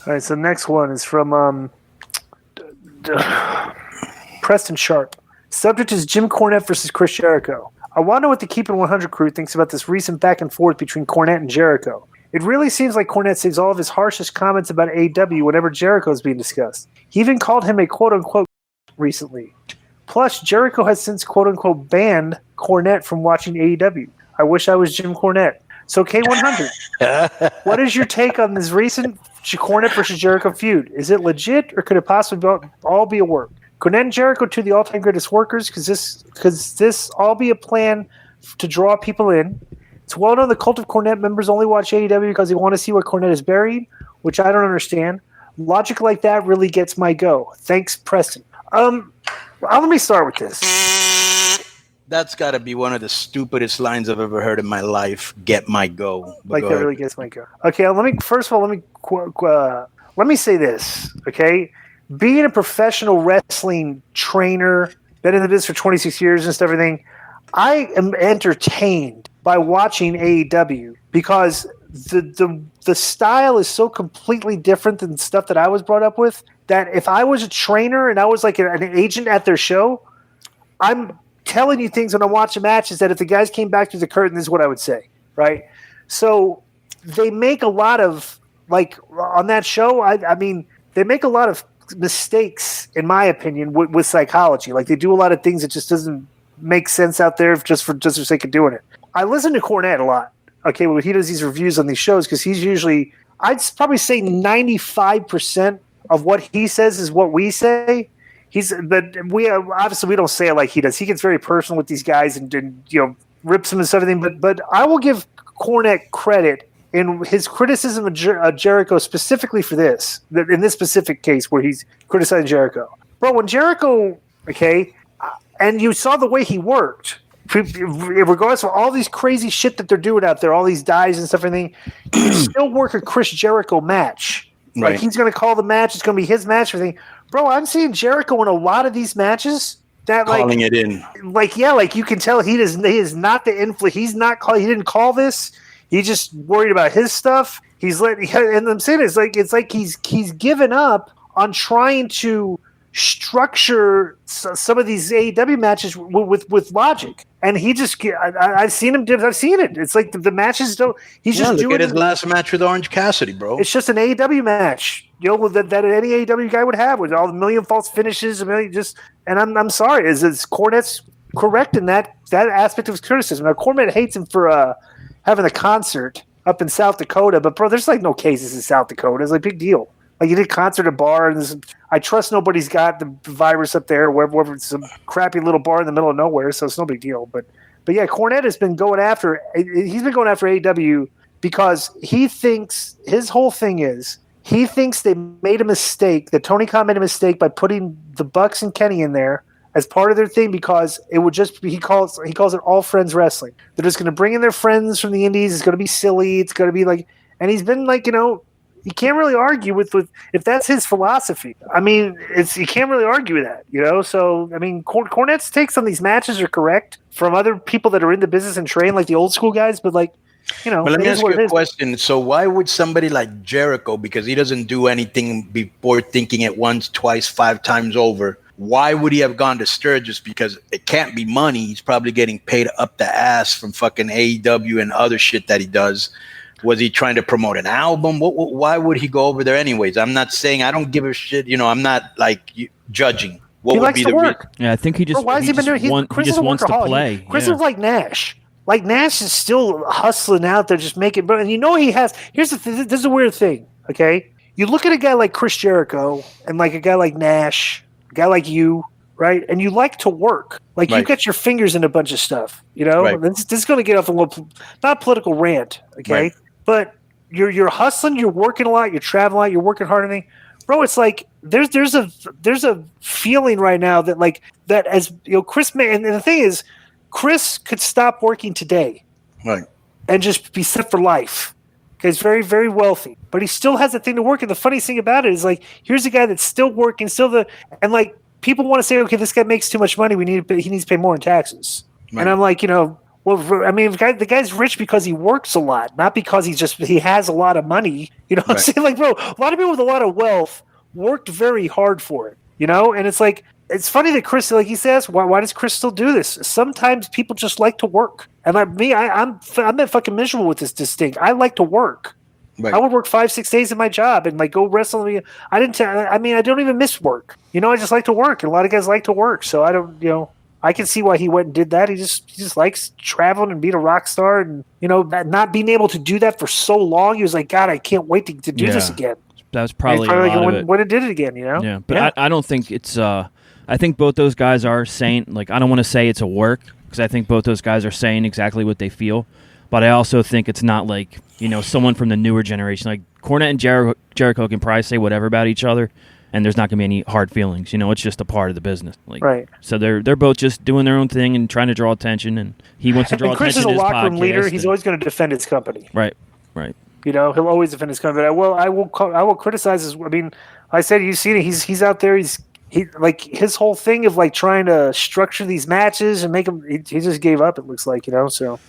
All right, so the next one is from Preston Sharp. Subject is Jim Cornette versus Chris Jericho. I want to know what the Keep It 100 crew thinks about this recent back and forth between Cornette and Jericho. It really seems like Cornette saves all of his harshest comments about AEW whenever Jericho is being discussed. He even called him a quote-unquote recently. Plus, Jericho has since quote-unquote banned Cornette from watching AEW. I wish I was Jim Cornette. So K100, what is your take on this recent Cornette versus Jericho feud? Is it legit, or could it possibly all be a work? Cornette and Jericho, two of the all-time greatest workers. Could this all be a plan to draw people in? It's well known the Cult of Cornette members only watch AEW because they want to see where Cornette is buried, which I don't understand. Logic like that really gets my go. Thanks, Preston. Let me start with this. That's got to be one of the stupidest lines I've ever heard in my life. Get my go. But that really gets my go. Okay, let me say this. Okay, being a professional wrestling trainer, been in the business for 26 years and stuff, everything, I am entertained by watching AEW because the style is so completely different than stuff that I was brought up with, that if I was a trainer and I was like an agent at their show, I'm telling you things when I watch a match is that if the guys came back through the curtain, this is what I would say, right? So they make a lot of, like, on that show, I mean, they make a lot of mistakes, in my opinion, with psychology. Like, they do a lot of things that just doesn't make sense out there just for sake of doing it. I listen to Cornette a lot, okay, when he does these reviews on these shows, because he's usually, I'd probably say 95% of what he says is what we say. But we obviously we don't say it like he does. He gets very personal with these guys and rips them and everything. But I will give Cornette credit in his criticism of Jericho specifically for this, in this specific case where he's criticizing Jericho. Bro, when Jericho, okay, and you saw the way he worked, regardless of all these crazy shit that they're doing out there, all these dives and stuff, everything, you can still work a Chris Jericho match. Right. Like, he's going to call the match. It's going to be his match. Everything, bro. I'm seeing Jericho in a lot of these matches. That calling it in. Like, yeah, like you can tell he is not the influence. He's not he didn't call this. He's just worried about his stuff. And I'm saying it's like he's given up on trying to structure some of these AEW matches with logic. And he just, I've seen him. I've seen it. It's like the matches don't. He's just doing. Look at his last match with Orange Cassidy, bro. It's just an AEW match, that any AEW guy would have with all the million false finishes, and I'm sorry, is Cornette's correct in that aspect of his criticism. Now, Cornette hates him for having a concert up in South Dakota, but bro, there's like no cases in South Dakota. It's like a big deal. Like, you did a concert at a bar, and I trust nobody's got the virus up there, wherever it's some crappy little bar in the middle of nowhere, so it's no big deal. But yeah, Cornette has been going after. He's been going after AEW because he thinks his whole thing is he thinks they made a mistake. That Tony Khan made a mistake by putting the Bucks and Kenny in there as part of their thing, because it would just be, he calls it all friends wrestling. They're just going to bring in their friends from the indies. It's going to be silly. It's going to be like, and he's been like, you can't really argue with if that's his philosophy. I mean, you can't really argue with that, So, I mean, Cornette's takes on these matches are correct from other people that are in the business and train, like the old school guys, but like, But let me ask you a question. So why would somebody like Jericho, because he doesn't do anything before thinking it once, twice, 5 times over, why would he have gone to Sturgis? Because it can't be money. He's probably getting paid up the ass from fucking AEW and other shit that he does. Was he trying to promote an album? Why would he go over there anyways? I'm not saying I don't give a shit. I'm not like judging. What he would likes be to the work. Yeah, I think he just. Why has he been doing? He just wants to play. Chris is like Nash. Like, Nash is still hustling out there, just making. But he has. Here's the thing. This is a weird thing. Okay, you look at a guy like Chris Jericho and like a guy like Nash, a guy like you, right? And you like to work. Like, you got your fingers in a bunch of stuff. Right. This is going to get off a little, not political rant. Okay. Right. But you're hustling, you're working a lot, you're traveling a lot, you're working hard on things. Bro, it's like there's a feeling right now that as Chris may, and the thing is, Chris could stop working today. Right. And just be set for life. He's very, very wealthy. But he still has a thing to work. And the funniest thing about it is, like, here's a guy that's still working, and like, people want to say, okay, this guy makes too much money, he needs to pay more in taxes. Right. And I'm like, Well, I mean, the guy's rich because he works a lot, not because he has a lot of money. You know what I'm saying? Like, bro, a lot of people with a lot of wealth worked very hard for it, you know? And it's like, it's funny that Chris, like he says, why does Chris still do this? Sometimes people just like to work. And like me, I'm fucking miserable with this thing. I like to work. Right. I would work 5-6 days in my job and like go wrestle. I don't even miss work. You know, I just like to work. And a lot of guys like to work. So I don't, you know, I can see why he went and did that. He just likes traveling and being a rock star, and you know, not being able to do that for so long. He was like, God, I can't wait to do this again. That was probably a lot of it. When it did it again, you know. Yeah, but I don't think it's. I think both those guys are saying, like, I don't want to say it's a work, because I think both those guys are saying exactly what they feel. But I also think it's not like, you know, someone from the newer generation. Like Cornette and Jericho can probably say whatever about each other, and there's not going to be any hard feelings. You know, it's just a part of the business. Like, right. So they're both just doing their own thing and trying to draw attention, and he wants to draw attention to his podcast. Chris is a locker room leader. He's always going to defend his company. Right. You know, he'll always defend his company. Well, I will criticize his. I mean, I said, you've seen it. He's out there. He like his whole thing of like trying to structure these matches and make them. He just gave up. It looks like, you know. So